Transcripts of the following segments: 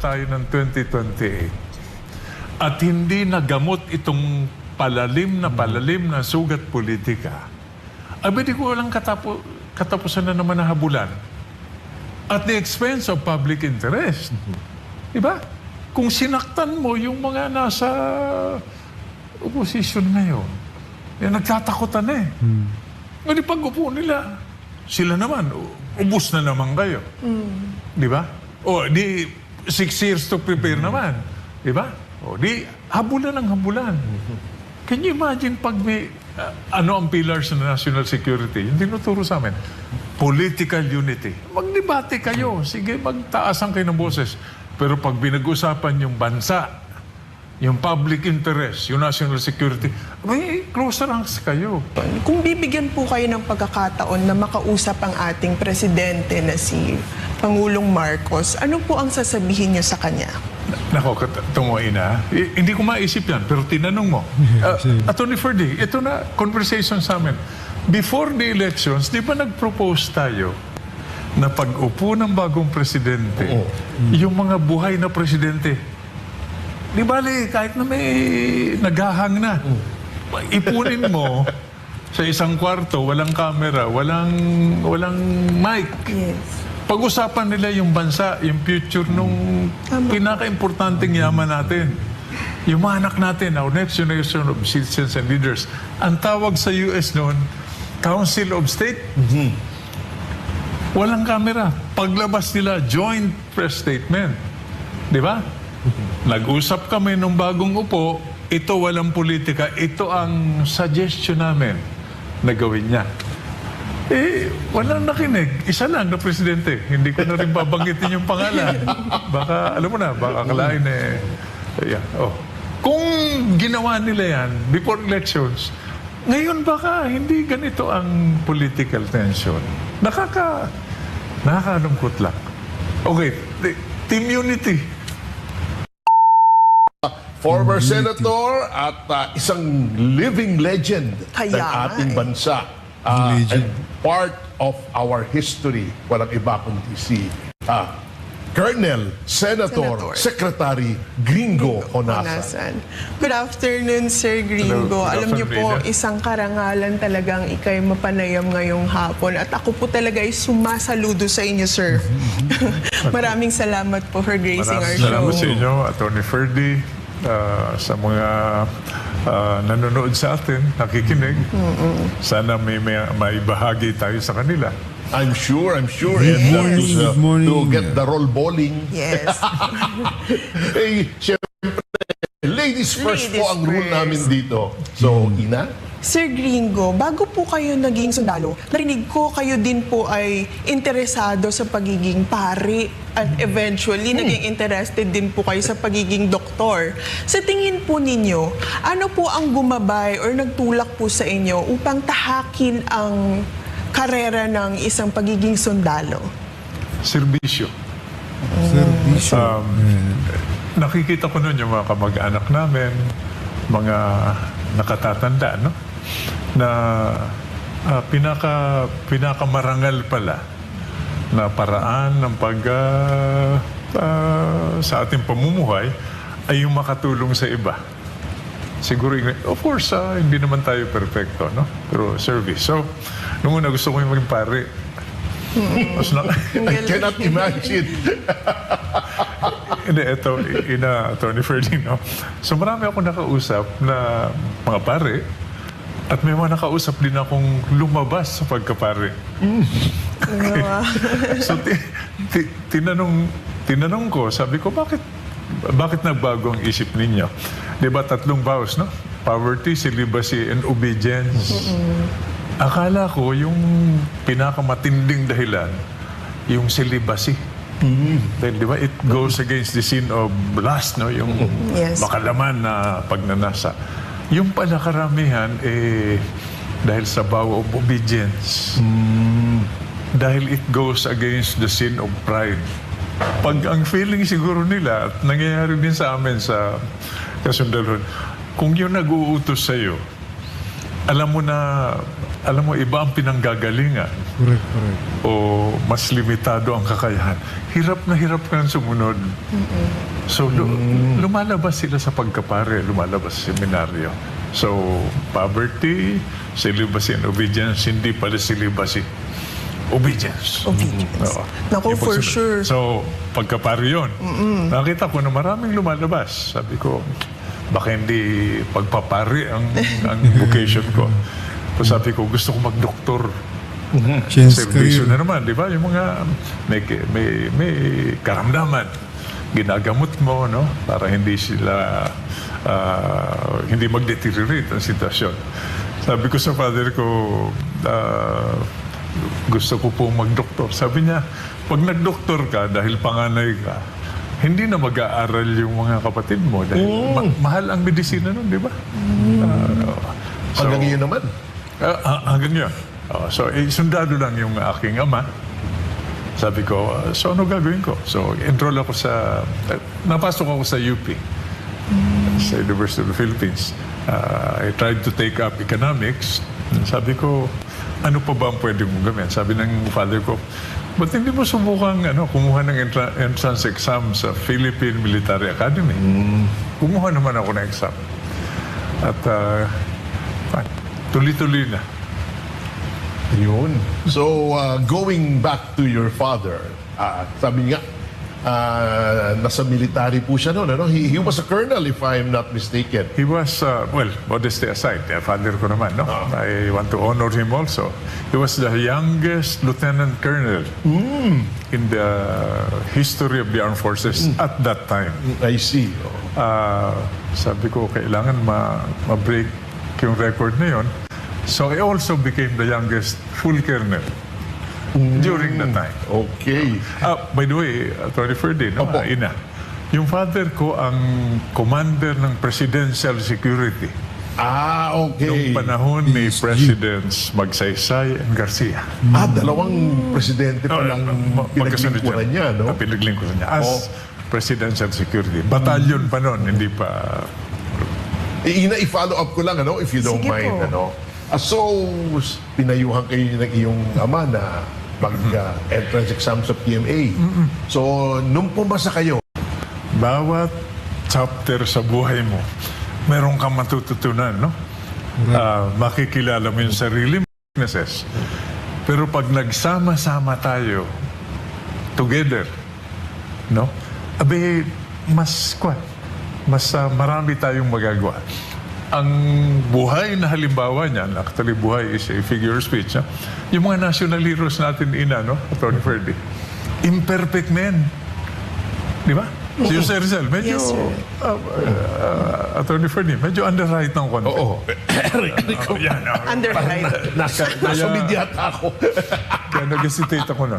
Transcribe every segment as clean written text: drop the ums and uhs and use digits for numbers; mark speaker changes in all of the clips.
Speaker 1: tayo ng 2028 at hindi nagamot itong palalim na sugat politika, di ko walang katapusan na naman na habulan at the expense of public interest. Diba? Kung sinaktan mo yung mga nasa opposition ngayon, nagtatakutan eh. Di pag-upo nila, sila naman, ubus na naman kayo. Di ba? O, di 6 years to prepare naman. Di ba? O, di habulan ang habulan. Can you imagine pag may, ano ang pillars ng national security? Yung tinuturo sa amin, political unity. Magdebate kayo. Sige, magtaasan kayo ng boses. Pero pag binag-usapan yung bansa, yung public interest, yung national security, may closer ranks kayo.
Speaker 2: Kung bibigyan po kayo ng pagkakataon na makausap ang ating presidente na si Pangulong Marcos, ano po ang sasabihin niyo sa kanya?
Speaker 1: Nako, tunguin na. Hindi ko maisip yan, pero tinanong mo. Attorney Ferdy, ito na conversation sa amin. Before the elections, di ba nag-propose tayo na pag-upo ng bagong presidente, yung mga buhay na presidente, di bali, kahit na may naghahang na, ipunin mo sa isang kwarto, walang camera, walang mic.
Speaker 2: Yes.
Speaker 1: Pag-usapan nila yung bansa, yung future nung pinaka-importanting yaman natin. Yung mga anak natin, our next generation of citizens and leaders. Ang tawag sa US noon, Council of State. Walang camera. Paglabas nila, joint press statement. Di ba? Nag-usap kami nung bagong upo, ito walang politika, ito ang suggestion namin na gawin niya. Walang nakinig. Isa lang na presidente. Hindi ko na rin babanggitin yung pangalan. Baka, alam mo na, baka akalain Kung ginawa nila yan before elections, ngayon baka hindi ganito ang political tension. Nakakalungkot lang. Okay, team unity.
Speaker 3: Former senator at isang living legend ng ating bansa. And part of our history. Walang iba kundi si Colonel, Senator, Secretary Gringo Honasan.
Speaker 2: Good afternoon, Sir Gringo. Alam niyo po, isang karangalan talagang ikay mapanayam ngayong hapon. At ako po talaga ay sumasaludo sa inyo, sir. Maraming salamat po for gracing our show.
Speaker 1: Salamat sa inyo, Attorney Ferdy, sa mga nanonood sa atin, nakikinig. Sana may bahagi tayo sa kanila.
Speaker 3: I'm sure.
Speaker 4: Good morning.
Speaker 3: To get the roll bowling.
Speaker 2: Yes.
Speaker 3: Siyempre, ladies first po ang rule namin dito. So, Ina?
Speaker 2: Sir Gringo, bago po kayo naging sundalo, narinig ko kayo din po ay interesado sa pagiging pari at eventually naging interested din po kayo sa pagiging doktor. Sa tingin po ninyo, ano po ang gumabay or nagtulak po sa inyo upang tahakin ang karera ng isang pagiging sundalo?
Speaker 1: Serbisyo. Nakikita ko nun yung mga kamag-anak namin, mga nakatatanda, no? Na pinakamarangal pala na paraan ng sa ating pamumuhay ay yung makatulong sa iba. Siguro, of course, hindi naman tayo perfecto, no? Pero service. So, nung una gusto ko yung maging pare.
Speaker 3: I cannot imagine.
Speaker 1: Hindi, ito, Attorney Ferdy, no? So, marami ako nakausap na mga pare at may mga nakausap din akong lumabas sa pagkapare. Okay. So, tinanong ko, sabi ko, bakit nagbago ang isip ninyo? Diba, 3 vows, no? Poverty, celibacy, and obedience. Akala ko yung pinakamatinding dahilan, yung celibacy. Dahil, di ba, it goes against the sin of lust, no? Yung makalaman na pagnanasa. Yung pala karamihan, dahil sa vow of obedience. Dahil it goes against the sin of pride. Pag ang feeling siguro nila, at nangyayari din sa amin sa kasundaluhan, kung yung nag-uutos sa'yo, alam mo na alam mo, iba ang pinanggagalingan
Speaker 4: Correct, correct.
Speaker 1: o mas limitado ang kakayahan, hirap na hirap ka nang sumunod. So, lumalabas sila sa pagkapare, lumalabas sa seminaryo. So, poverty, celibacy and obedience, hindi pala celibacy. Obedience.
Speaker 2: Obedience.
Speaker 1: Oo.
Speaker 2: Naku,
Speaker 1: Yung
Speaker 2: for
Speaker 1: pagsunod.
Speaker 2: sure.
Speaker 1: So, pagkapare yun. Nakita ko na maraming lumalabas. Sabi ko, baka hindi pagpapari ang vocation ko. So, sabi ko, gusto ko mag-doktor.
Speaker 4: Chance
Speaker 1: Servisyo
Speaker 4: career.
Speaker 1: na naman, di ba? Yung mga may karamdaman. Ginagamot mo, no? Para hindi sila, hindi mag-deteriorate ang sitwasyon. Sabi ko sa father ko, gusto ko pong mag-doktor. Sabi niya, pag nag-doktor ka, dahil panganay ka, hindi na mag-aaral yung mga kapatid mo. Dahil mahal ang medisina nun, di ba?
Speaker 3: Hanggang ngayon naman.
Speaker 1: Hanggang yun. So, sundalo lang yung aking ama. Sabi ko, so ano gagawin ko? So, enroll ako napasok ako sa UP, sa University of the Philippines. I tried to take up economics. Sabi ko, ano pa ba ang pwede mong gawin? Sabi ng father ko, ba't hindi mo subukang kumuha ng entrance exam sa Philippine Military Academy? Kumuha naman ako ng exam. At tuloy-tuloy na.
Speaker 3: Yun. So, going back to your father, sabi nga, nasa military po siya noon. Ano? He was a colonel, if I'm not mistaken.
Speaker 1: He was, well, modesty aside, father ko naman, no? I want to honor him also. He was the youngest lieutenant colonel in the history of the armed forces at that time.
Speaker 3: I see.
Speaker 1: Sabi ko, kailangan ma-break yung record na yun. So I also became the youngest full colonel during that time.
Speaker 3: Okay.
Speaker 1: By the way, Attorney Ferdy, no?
Speaker 3: Opo.
Speaker 1: Ina, yung father ko ang commander ng Presidential Security
Speaker 3: Okay.
Speaker 1: nung panahon ni Presidents Magsaysay and Garcia.
Speaker 3: Dalawang presidente pa lang
Speaker 1: Magkasunod
Speaker 3: pinaglingkuran niya, no?
Speaker 1: Pinaglingkuran niya as Presidential Security. Batalyon pa noon, hindi pa...
Speaker 3: Ina, i-follow up ko lang, if you don't
Speaker 2: Sige
Speaker 3: mind,
Speaker 2: po.
Speaker 3: So, pinayuhan kayo ng iyong ama na mag-entrance exam sa PMA. So, nung pumasa kayo,
Speaker 1: Bawat chapter sa buhay mo, meron kang matututunan, no? Makikilala mo yung sarili mo, weaknesses. Pero pag nagsama-sama tayo, together, no? Mas marami tayong magagawa. Ang buhay na halimbawa niyan, actually buhay is a figure of speech, yung mga national heroes natin, no? Attorney Ferdy, imperfect men. Di ba? Si Jose Rizal, medyo,
Speaker 2: Yes, sir.
Speaker 1: Attorney Ferdy, medyo underwrite ng konti.
Speaker 3: oo.
Speaker 1: Yan,
Speaker 2: Underwrite.
Speaker 3: Nasa medyata ako.
Speaker 1: Kaya nag-hesitate ako na.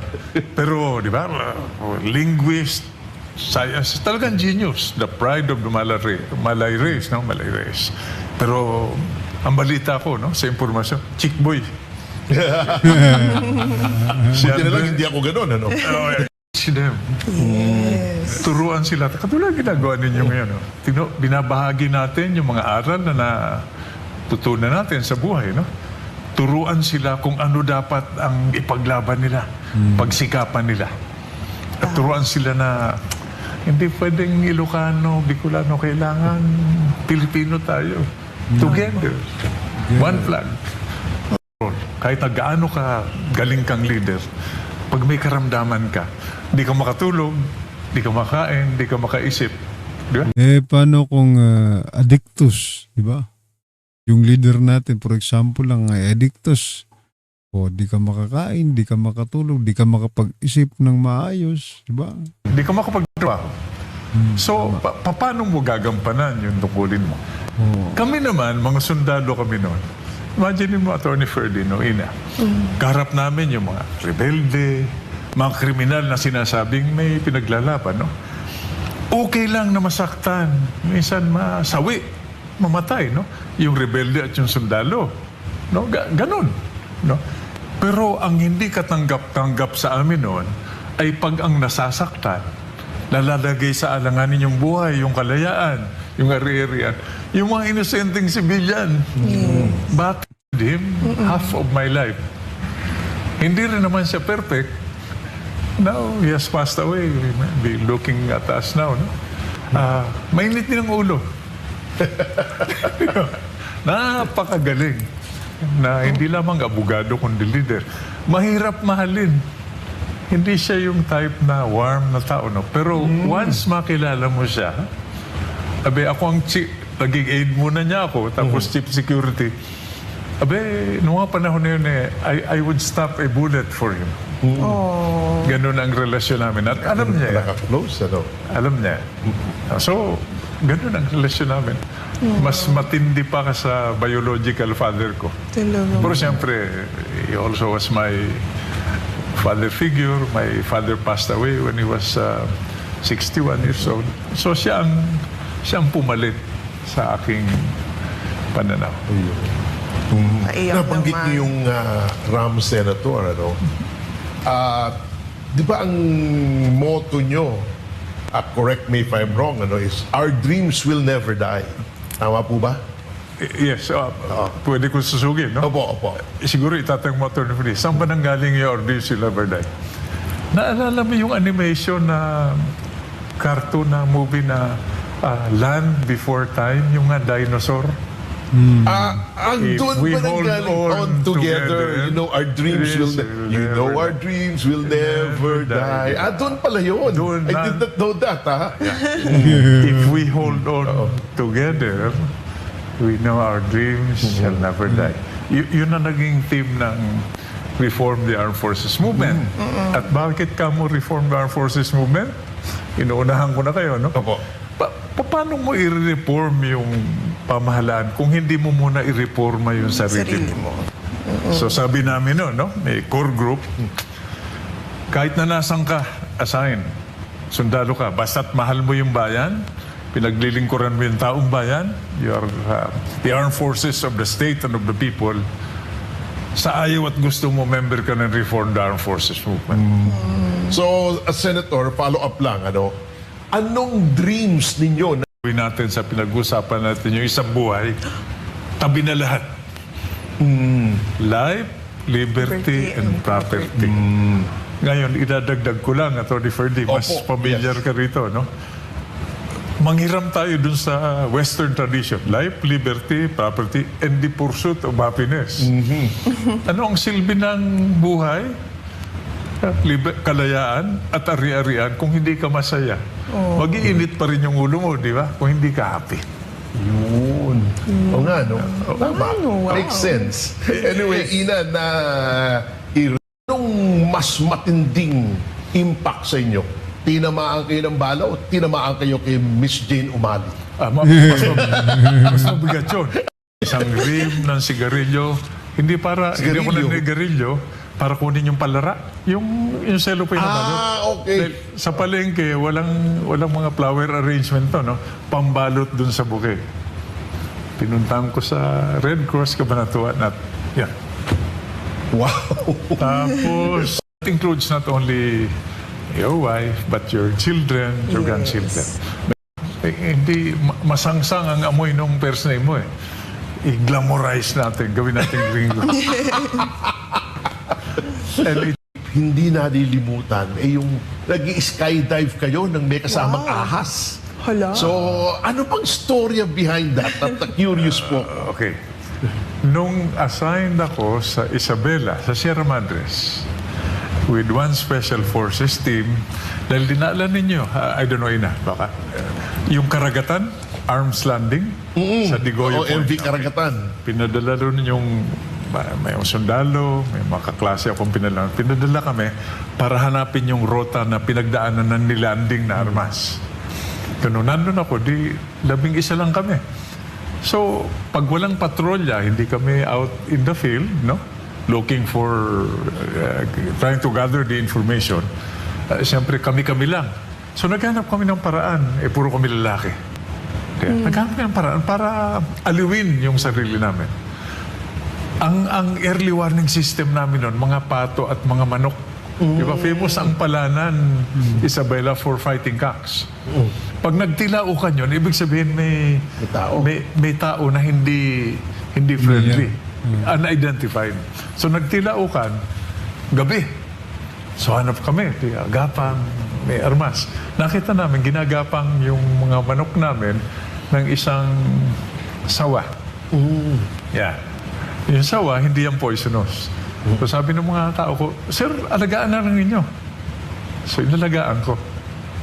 Speaker 1: Pero, di ba, linguist, science, talagang genius. The pride of the Malay race, no? Malay race. Pero, ang balita ko, no, sa impormasyon, chick boy.
Speaker 3: Buti na lang, hindi ako ganun,
Speaker 1: Them.
Speaker 2: Yes.
Speaker 1: Turuan sila. Katulad ginagawa ninyo ngayon. No? Binabahagi natin yung mga aral na natutunan natin sa buhay. No? Turuan sila kung ano dapat ang ipaglaban nila, pagsikapan nila. At turuan sila na hindi pwedeng Ilocano, Bicolano, kailangan Pilipino tayo. Together. One flag. Kahit na gaano ka galing kang leader, pag may karamdaman ka, di ka makatulog, di ka makain, di ka makaisip. Di ba?
Speaker 4: Paano kung addictus, di ba? Yung leader natin, for example lang, ay addictus. O, di ka makakain, di ka makatulog, di ka makapag-isip ng maayos, di ba?
Speaker 1: Di ka makapagtrabaho. So, paano mo gagampanan yung tungkulin mo? Kami naman, mga sundalo kami noon. Imagine mo, Attorney Ferdy, no, Ina. Kaharap namin yung mga rebelde, mga kriminal na sinasabing may pinaglalaban, no? Okay lang na masaktan. Minsan masawi, mamatay, no? Yung rebelde at yung sundalo. No? Ganon. No? Pero ang hindi katanggap-tanggap sa amin noon ay pag ang nasasaktan, nalalagay sa alanganin yung buhay, yung kalayaan, yung ari-arian, yung mga inosenteng sibilyan. Bakit? him half of my life. Hindi rin naman siya perfect. Now, he has passed away. We may be looking at us now. No? Mainit din ang ulo. Napakagaling na hindi lamang abogado kundi leader. Mahirap mahalin. Hindi siya yung type na warm na tao. No? Pero once makilala mo siya, ako ang naging aid muna niya ako, tapos chief security. Noong mga panahon na yun, I would stop a bullet for him. Ganun ang relasyon namin. At alam niya yan.
Speaker 3: Naka-close, ano?
Speaker 1: Alam niya. So, ganun ang relasyon namin. Mas matindi pa ka sa biological father ko.
Speaker 2: Talaga.
Speaker 1: Pero siyempre, he also was my father figure. My father passed away when he was 61 years old. So siya ang pumalit sa aking pananaw.
Speaker 2: Naiyak
Speaker 3: Nabanggit
Speaker 2: naman.
Speaker 3: niyo yung Ram Senator, ano? Di ba ang motto nyo, correct me if I'm wrong, ano, is our dreams will never die. Tama po ba?
Speaker 1: Yes, pwede ko susugin, no?
Speaker 3: Opo.
Speaker 1: Siguro itatanong mo, Atty. Feliz, saan ba nanggaling yung Ordis Will Never Die? Naalala mo yung animation na cartoon na movie na Land Before Time, yung nga dinosaur?
Speaker 3: Ang
Speaker 1: If
Speaker 3: doon
Speaker 1: we
Speaker 3: ba
Speaker 1: hold
Speaker 3: nanggaling
Speaker 1: on
Speaker 3: on together,
Speaker 1: together,
Speaker 3: you know, our dreams will, our dreams will never die. Doon pala yun.
Speaker 1: Doon
Speaker 3: I
Speaker 1: na.
Speaker 3: did not know that, ha?
Speaker 1: If we hold on together, we know our dreams shall never die. Yun ang naging theme ng Reform the Armed Forces Movement. At bakit ka mo Reform the Armed Forces Movement? Inuunahan ko na kayo, no?
Speaker 3: Opo.
Speaker 1: Paano mo i-reform yung pamahalaan kung hindi mo muna i-reforma yung sarili mo? So sabi namin no? May core group, kahit na nasan ka, assign, sundalo ka, basta't mahal mo yung bayan, pinaglilingkuran mo yung taong bayan, you are the armed forces of the state and of the people, sa ayaw at gusto mo, member ka ng Reform the Armed Forces Movement.
Speaker 3: So, as Senator, follow up lang, ano? Anong dreams ninyo na
Speaker 1: Gawin natin sa pinag-usapan natin yung isang buhay, tabi na lahat. Life, liberty, and property. Ngayon, idadagdag ko lang, Atty. Ferdy, mas
Speaker 3: Opo,
Speaker 1: familiar ka rito, no? Manghiram tayo dun sa Western tradition. Life, liberty, property, and the pursuit of happiness. Ano ang silbi ng buhay? Kalayaan at ari-arian kung hindi ka masaya. Mag-iinit pa rin yung ulo mo, di ba? Kung hindi ka happy.
Speaker 3: Yun. O nga, no? Tama.
Speaker 2: wow.
Speaker 3: Makes sense. Anyway, Ina, anong mas matinding impact sa inyo? Tinamaan kayo ng bala o tinamaan kayo kay Miss Jane Umali?
Speaker 1: Mas mabigat yun. Isang rim ng sigarilyo, hindi ako nanigarilyo para kunin yung palara. Yung cellophane na balot.
Speaker 3: Okay.
Speaker 1: Dahil sa palengke, walang mga flower arrangement to, no? Pambalot dun sa buke. Pinuntahan ko sa Red Cross Cabanatuan at yan.
Speaker 3: Wow.
Speaker 1: Tapos, it includes not only your wife, but your children, your grandchildren. Hindi masangsang ang amoy ng first name mo eh. I-glamorize natin, gawin natin gringo.
Speaker 3: Hindi nalilimutan, yung nag-skydive kayo nang may kasamang ahas.
Speaker 2: Hala.
Speaker 3: So, ano pang storya behind that? At curious po.
Speaker 1: Okay. Nung assigned ako sa Isabela, sa Sierra Madres, with one Special Forces team, dahil dinaalan ninyo, I don't know, Ina, baka, yung karagatan, arms landing, sa Digoyo Point.
Speaker 3: MV Karagatan.
Speaker 1: Pinadala doon yung may sundalo, may mga kaklase akong pinadala. Pinadala kami para hanapin yung rota na pinagdaanan ng nilanding na armas. Kano nandun ako, 11 lang kami. So, pag walang patrolya, hindi kami out in the field, no? Looking for, trying to gather the information. Siyempre, kami-kami lang. So, naghanap kami ng paraan. Puro kami lalaki. Kaya, naghanap kami ng paraan para aliwin yung sarili namin. Ang early warning system namin noon, mga pato at mga manok. Di ba, famous ang palanan, Isabela, for fighting cocks. Pag nagtilaukan yun, ibig sabihin may
Speaker 3: tao.
Speaker 1: may tao na hindi friendly. unidentified. So nagtilaukan, gabi. So hanap kami, gapang, may armas. Nakita namin, ginagapang yung mga manok namin ng isang sawa. Yeah. Yung sawa, hindi yan poisonous. So sabi ng mga tao ko, Sir, alagaan na lang ninyo. So inalagaan ko.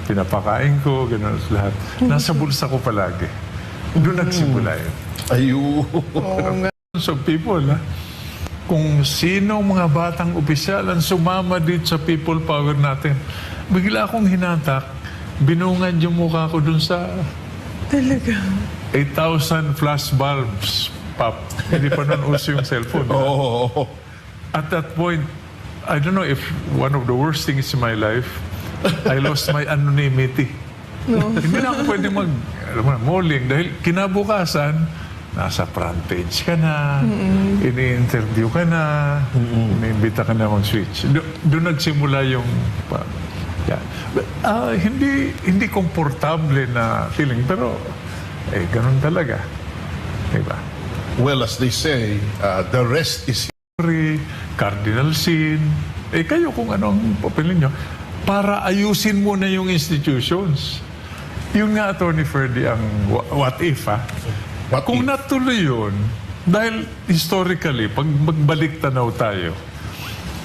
Speaker 1: Pinapakain ko, gano'n lahat. Nasa bulsa ko palagi. Doon nagsimula yun.
Speaker 3: Ayun.
Speaker 1: So people, kung sino mga batang opisyal ang sumama dito sa people power natin, bigla akong hinatak, binungad yung mukha ko dun sa
Speaker 2: Talaga.
Speaker 1: 8,000 flash bulbs, pop. Hindi pa nun uso yung cellphone.
Speaker 3: Oo.
Speaker 1: At that point, I don't know if one of the worst things in my life, I lost my anonymity. Hindi na ako pwede malling dahil kinabukasan, nasa front page ka na, ini-interview ka na, iniimbita ka na mag-switch. Doon nagsimula yung... hindi komportable na feeling, pero ganun talaga. Diba?
Speaker 3: Well, as they say, the rest is
Speaker 1: Cardinal sin. Kayo kung ano ang papilin nyo, para ayusin mo na yung institutions. Yun nga, Attorney Ferdy, ang what if,
Speaker 3: What
Speaker 1: kung
Speaker 3: if?
Speaker 1: natuloy yun, dahil historically, pag magbalik tanaw tayo,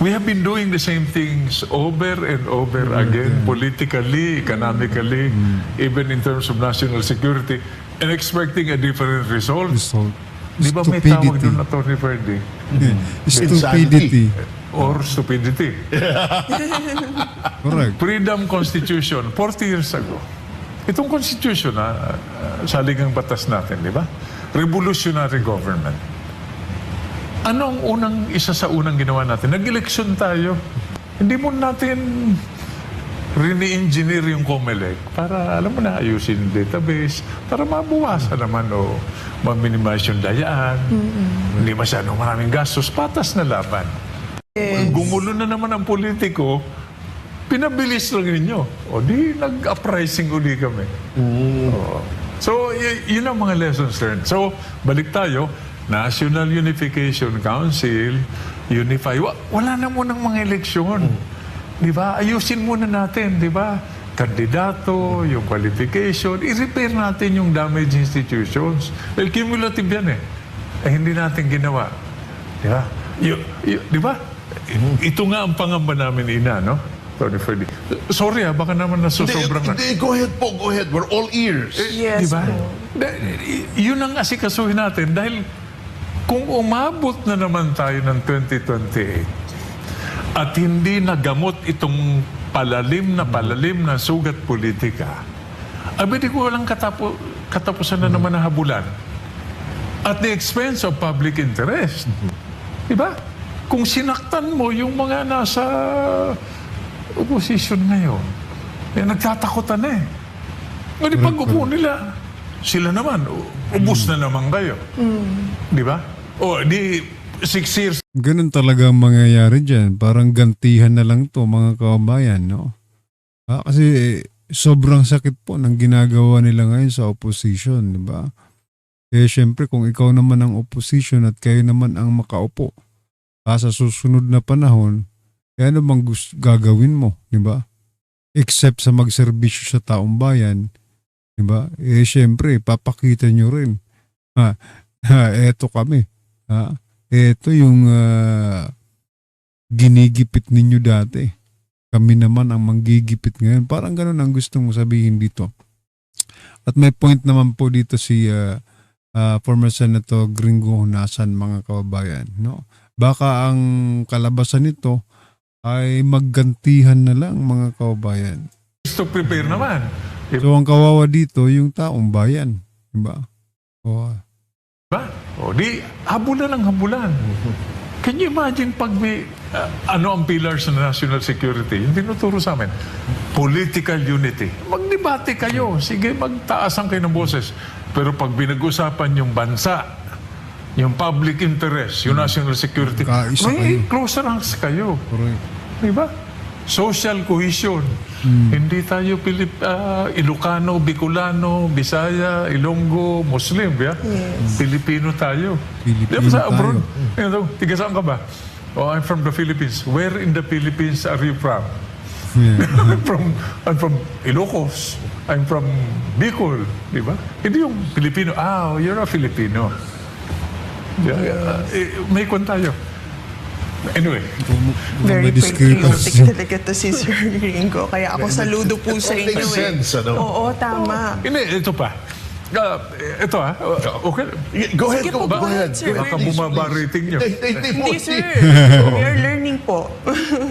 Speaker 1: we have been doing the same things over and over again, politically, economically, even in terms of national security, and expecting a different result. Di ba may tawag doon, Attorney Ferdy?
Speaker 4: Stupidity.
Speaker 1: Or stupidity.
Speaker 4: Correct.
Speaker 1: Freedom Constitution, 40 years ago. Itong Constitution, saligang batas natin, di ba? Revolutionary government. Ano ang isa sa unang ginawa natin? Nag-eleksyon tayo. Hindi mo natin rini-engineer yung COMELEC para, alam mo na, ayusin yung database, para mabuwasan naman o ma-minimize yung dayaan. Hindi masyadong maraming gastos, patas na laban. Gumulo na naman ang politiko, pinabilis lang ninyo. O di, nag-uprising uli kami. Oo. So, yun ang mga lessons learned. So, balik tayo, National Unification Council, Unify. Wala na munang mga eleksyon. Di ba? Ayusin muna natin, di ba? Kandidato, yung qualification, i-repair natin yung damaged institutions. Well, cumulative yan hindi natin ginawa. Di ba? Di ba? Ito nga ang pangamba namin, Ina, no? Tony Ferdy. Sorry baka naman nasusobrang na.
Speaker 3: Hindi, go ahead po, go ahead. We're all ears.
Speaker 2: Yes.
Speaker 1: Di ba? Yun ang asikasuhin natin dahil kung umabot na naman tayo ng 2028 at hindi nagamot itong palalim na sugat politika, di ko walang katapusan na naman na habulan at the expense of public interest. Di ba? Kung sinaktan mo yung mga nasa opposition ngayon, nagtatakutan Ngunit pag upo nila, sila naman, ubus na naman kayo. Di ba? O, di 6 years.
Speaker 4: Ganun talaga ang mangyayari dyan. Parang gantihan na lang to mga kababayan, no? Kasi sobrang sakit po ng ginagawa nila ngayon sa opposition, di ba? Syempre kung ikaw naman ang opposition at kayo naman ang makaupo, sa susunod na panahon, ano bang gagawin mo, di ba? Except sa magserbisyo sa taong bayan, di ba? Syempre, papakita nyo rin. Eto kami. Ito yung ginigipit ninyo dati. Kami naman ang manggigipit ngayon. Parang ganun ang gusto mo sabihin dito. At may point naman po dito si former Senator Gringo Honasan, mga kababayan. No? Baka ang kalabasan nito ay maggantihan na lang, mga kababayan.
Speaker 1: To prepare naman.
Speaker 4: So ang kawawa dito, yung taong bayan. Diba?
Speaker 1: Diba? O di, habulan ang habulan. Can you imagine pag may, ang pillars ng national security? Yung tinuturo sa amin, political unity. Magdebate kayo. Sige, magtaasan kayo ng boses. Pero pag binag-usapan yung bansa, yung public interest, yung national security,
Speaker 4: Kaisa
Speaker 1: may
Speaker 4: kayo.
Speaker 1: closer ranks kayo.
Speaker 4: Correct.
Speaker 1: Diba? social cohesion. Hindi tayo Ilocano, Bicolano, Bisaya, Ilonggo, Muslim, yeah? Pilipino tayo.
Speaker 4: Pilipino
Speaker 1: Di ba sa abroad?
Speaker 4: tayo.
Speaker 1: Tiga saan ka ba? Oh, I'm from the Philippines. Where in the Philippines are you from?
Speaker 4: Yeah.
Speaker 1: I'm from Ilocos. I'm from Bicol, di ba? Hindi yung Filipino. You're a Filipino. May kwan tayo. Anyway,
Speaker 2: Very
Speaker 4: May discrepancy.
Speaker 2: patriotic talaga to si Sir Ringo. Kaya ako saludo po sa inyo.
Speaker 3: Makes sense, ano?
Speaker 2: Oo, tama.
Speaker 1: hindi, ito pa. Ito okay.
Speaker 3: Go ahead,
Speaker 2: Sige po,
Speaker 3: go
Speaker 2: go
Speaker 3: ahead.
Speaker 2: ahead, sir.
Speaker 1: Baka bumaba rating nyo.
Speaker 2: Hindi, sir. We are learning po.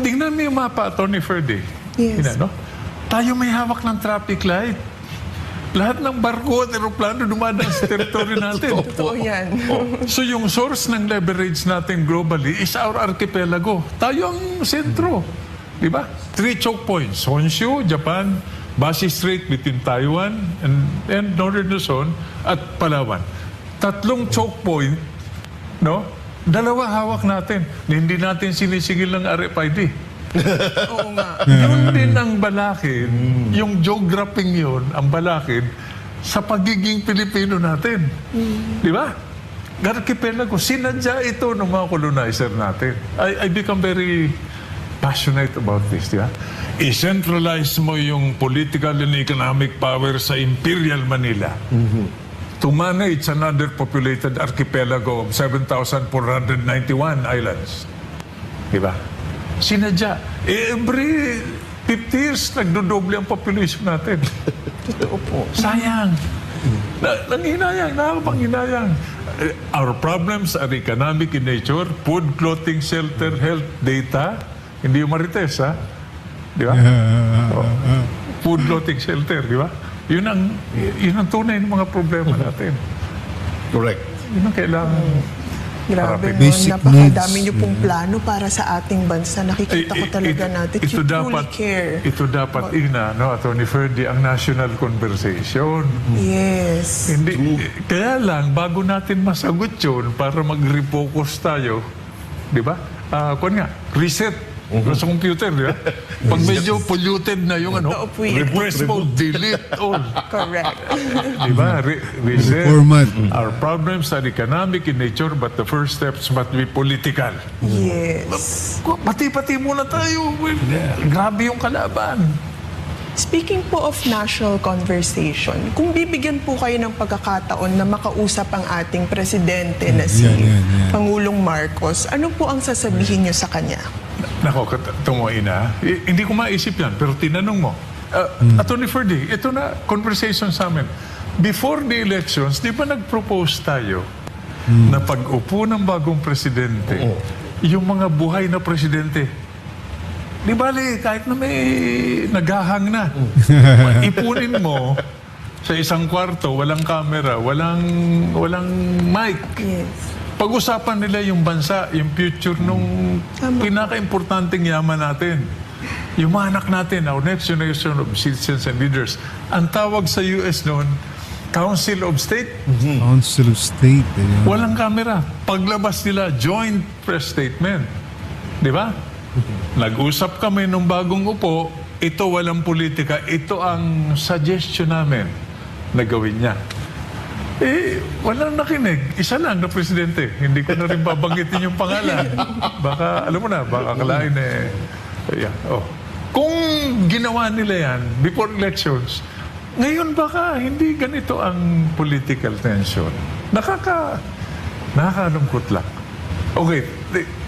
Speaker 1: Tingnan mo yung mapa, Tony Ferdy.
Speaker 2: Yes.
Speaker 1: Tayo may hawak ng traffic light. Lahat ng barko at aeroplano dumadaan sa teritoryo natin.
Speaker 2: Totoo yan.
Speaker 1: So yung source ng leverage natin globally is our archipelago. Tayo ang sentro. Di ba? 3 choke points. Honshu, Japan, Bashi Strait between Taiwan and Northern Luzon at Palawan. 3 choke point, no? 2 hawak natin. Hindi natin sinisigil ng RFID.
Speaker 2: Oo nga.
Speaker 1: Yun din ang balakid, yung geography yun, ang balakid, sa pagiging Pilipino natin. Di ba? Archipelago, sinadya ito ng mga colonizer natin. I become very passionate about this. Di ba? I-centralize mo yung political and economic power sa Imperial Manila to manage another populated archipelago of 7,491 islands. Di ba? Sinadya. Every 50 years, nagdodoble ang population natin.
Speaker 2: Totoo po.
Speaker 1: Sayang. Nanghinayang, nakakapanghinayang. Our problems are economic in nature, food, clothing, shelter, health, data. Hindi yung marites, ha? Di ba? Food, clothing, shelter, di ba? Yun ang tunay ng mga problema natin.
Speaker 3: Correct.
Speaker 1: Yun ang kailangan.
Speaker 2: Grabe, no?
Speaker 4: Basic
Speaker 2: Napakadami
Speaker 4: needs.
Speaker 2: niyo pong plano para sa ating bansa. Nakikita ko talaga natin. You truly care.
Speaker 1: Ito dapat, Attorney Ferdy, ang national conversation.
Speaker 2: Yes.
Speaker 1: Hindi, kaya lang, bago natin masagot yun, para mag-refocus tayo, di ba? Reset sa computer, di ba? Pag medyo polluted na yung
Speaker 2: Totoo po yun.
Speaker 1: repress mode, delete all.
Speaker 2: Correct.
Speaker 1: Di ba? Reset.
Speaker 4: Format.
Speaker 1: Our problems are economic in nature, but the first steps must be political.
Speaker 2: Yes.
Speaker 1: Pati-pati muna tayo. Grabe yung kalaban.
Speaker 2: Speaking po of national conversation, kung bibigyan po kayo ng pagkakataon na makausap ang ating presidente na si
Speaker 4: Yan.
Speaker 2: Pangulong Marcos, ano po ang sasabihin niyo sa kanya?
Speaker 1: Nako, Ina, hindi ko maisip yan, pero tinanong mo. Attorney Ferdy, ito na conversation sa amin. Before the elections, di ba nag-propose tayo na pag-upo ng bagong presidente, yung mga buhay na presidente, di bali, kahit na may naghahang na, ipunin mo sa isang kwarto, walang camera, walang mic.
Speaker 2: Yes.
Speaker 1: Pag-usapan nila yung bansa, yung future nung pinaka-importanting yaman natin. Yung mga anak natin, our next generation of citizens and leaders. Ang tawag sa US noon, Council of State.
Speaker 4: Council of State. Ayan.
Speaker 1: Walang kamera. Paglabas nila, joint press statement. Di ba? Nag-usap kami nung bagong upo, ito walang politika, ito ang suggestion namin na gawin niya. Walang nakinig. Isa lang na presidente. Hindi ko na rin babanggitin yung pangalan. Baka, alam mo na, baka akalain Kung ginawa nila yan before elections, ngayon baka hindi ganito ang political tension. Nakakalungkot lang. Okay,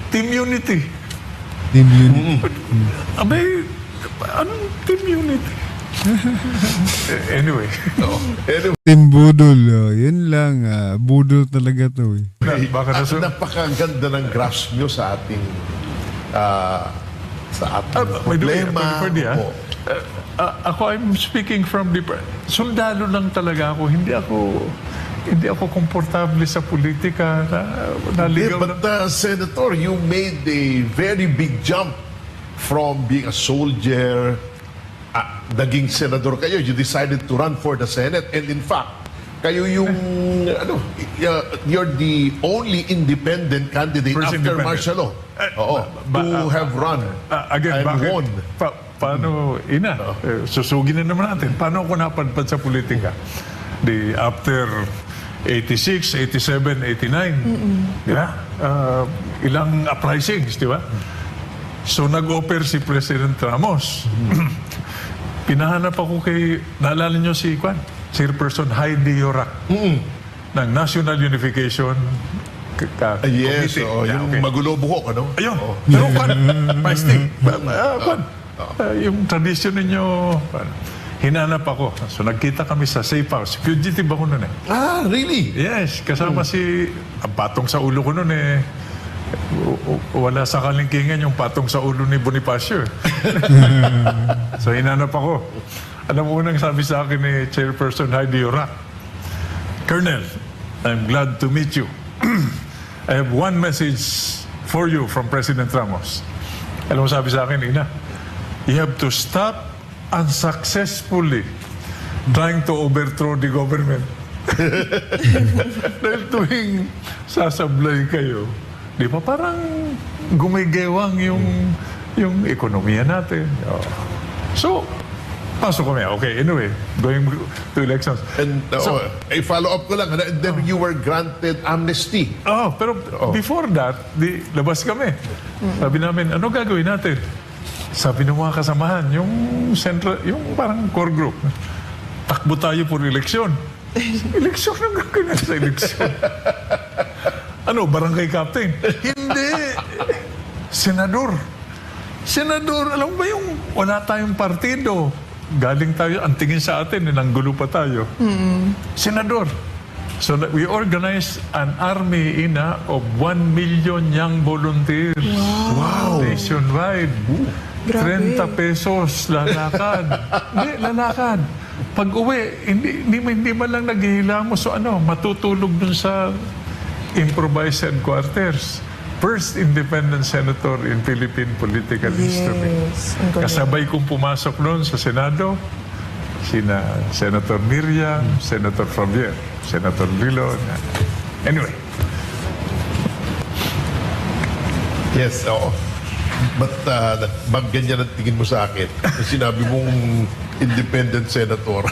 Speaker 1: team unity.
Speaker 4: Team unity.
Speaker 1: Abay, anong team unity? Anyway.
Speaker 4: Team budol. Yun lang. Budol talaga to.
Speaker 1: Baka
Speaker 3: Napakaganda ng grasp nyo sa ating
Speaker 1: by the way,
Speaker 3: problema.
Speaker 1: Ferdy,
Speaker 3: Opo.
Speaker 1: ako, I'm speaking from the... Sundalo lang talaga ako. Hindi ako komportable sa politika. Naligaw
Speaker 3: But Senator, you made a very big jump from being a soldier, naging senador kayo. You decided to run for the Senate. And in fact, kayo yung, you're the only independent candidate
Speaker 1: First
Speaker 3: after
Speaker 1: independent.
Speaker 3: martial law. Oo, to have run
Speaker 1: Again,
Speaker 3: and
Speaker 1: bakit?
Speaker 3: won.
Speaker 1: Paano, susugin na naman natin. Paano ako napadpad sa politika? After 86, 87, 89, di ba? Ilang uprisings, di ba? So nag-offer si President Ramos. Pinahanap ako kay, naalala nyo si Chairperson Heidi Yorak ng National Unification
Speaker 3: Yes,
Speaker 1: Committee.
Speaker 3: yung
Speaker 1: okay.
Speaker 3: magulo buhok, ano?
Speaker 1: Ayun. Pero Maestig, yung tradisyon ninyo, hinanap ako. So nagkita kami sa safe house. Fugitive ako nun eh.
Speaker 3: Ah, really?
Speaker 1: Yes, kasama ang patong sa ulo ko nun eh. Wala sa kalingkingan yung patong sa ulo ni Bonifacio. So hinanap ako. Alam mo unang sabi sa akin ni Chairperson Heidi Yorak, Colonel, I'm glad to meet you. I have one message for you from President Ramos. Alam mo sabi sa akin, Ina, you have to stop unsuccessfully trying to overthrow the government. Dahil tuwing sasablay kayo, di ba parang gumigewang yung ekonomiya natin. Oh. So, pasok kami. Okay, anyway, going to elections.
Speaker 3: And follow up ko lang, and then you were granted amnesty.
Speaker 1: Pero before that, labas kami. Sabi namin, ano gagawin natin? Sabi ng mga kasamahan, yung parang core group, takbo tayo for eleksyon. Eleksyon ang gagawin natin sa eleksyon. Barangay captain? Hindi. Senador. Senador, alam mo ba yung wala tayong partido? Galing tayo, ang tingin sa atin, nanggulo pa tayo. Senador. So we organized an army, of 1 million young volunteers.
Speaker 3: Wow.
Speaker 1: Nationwide.
Speaker 2: Grabe.
Speaker 1: 30 pesos, lalakad. Hindi, lalakad. Pag uwi, hindi man lang naghihilamos. So matutulog dun sa improvised headquarters. First independent senator in Philippine political history.
Speaker 2: Yes. Ang galing.
Speaker 1: Kasabay kong pumasok noon sa Senado, sina Senator Miriam, Senator Fabier, Senator Lilo. Anyway,
Speaker 3: Yes, oo. But ganyan ang tingin mo sa akin. Sinabi mong independent senator.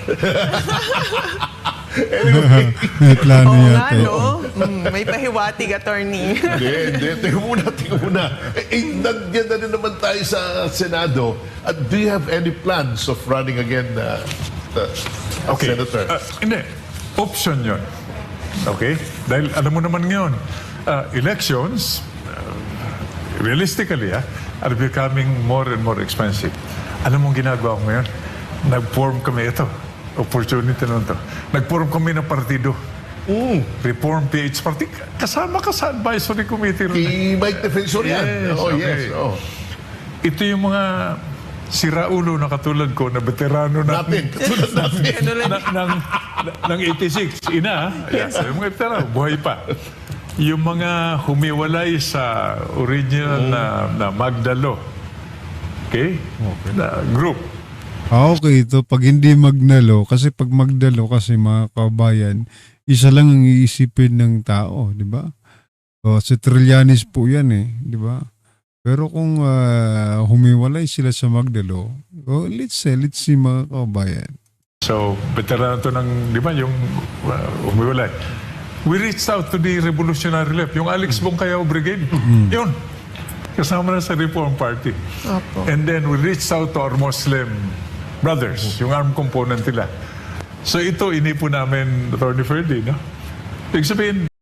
Speaker 3: Anyway,
Speaker 4: May plano
Speaker 2: Oo
Speaker 4: yata.
Speaker 2: nga, no? May pahiwatig, attorney.
Speaker 3: hindi. Tingnan muna. Nandiyan na rin naman tayo sa Senado. Do you have any plans of running again,
Speaker 1: okay.
Speaker 3: Senator?
Speaker 1: Hindi. Option yun. Okay? Dahil alam mo naman ngayon, elections, realistically, are becoming more and more expensive. Alam mo ang ginagawa ko ngayon? Nag-form kami ito. Opportunity nun to. Nag-form kami ng partido. Reform PH Party. Kasama ka sa advisory committee.
Speaker 3: Kay Mike Defensorian.
Speaker 1: Yes,
Speaker 3: Oh,
Speaker 1: okay.
Speaker 3: yes. Oh.
Speaker 1: Ito yung mga siraulo na katulad ko na veterano
Speaker 3: Natin, katulad natin.
Speaker 1: ng 86. Ina, yes. Yung mga veterano, buhay pa. Yung mga humiwalay sa original na Magdalo. Okay? Na group.
Speaker 4: Okay ito, pag hindi Magnalo, kasi pag Magdalo kasi mga kabayan, isa lang ang iisipin ng tao, di ba? O, si Trillanes po yan di ba? Pero kung humiwalay sila sa Magdalo, let's see mga kabayan.
Speaker 1: So, veterano to ng, di ba, yung humiwalay. We reached out to the Revolutionary Left, yung Alex Bongcayao Brigade. Yun. Kasama na sa Reform Party.
Speaker 2: Opo.
Speaker 1: And then we reached out to our Muslim brothers, yung armed component nila. So ito, inipo namin, Attorney Ferdy, no? Ibig sabihin,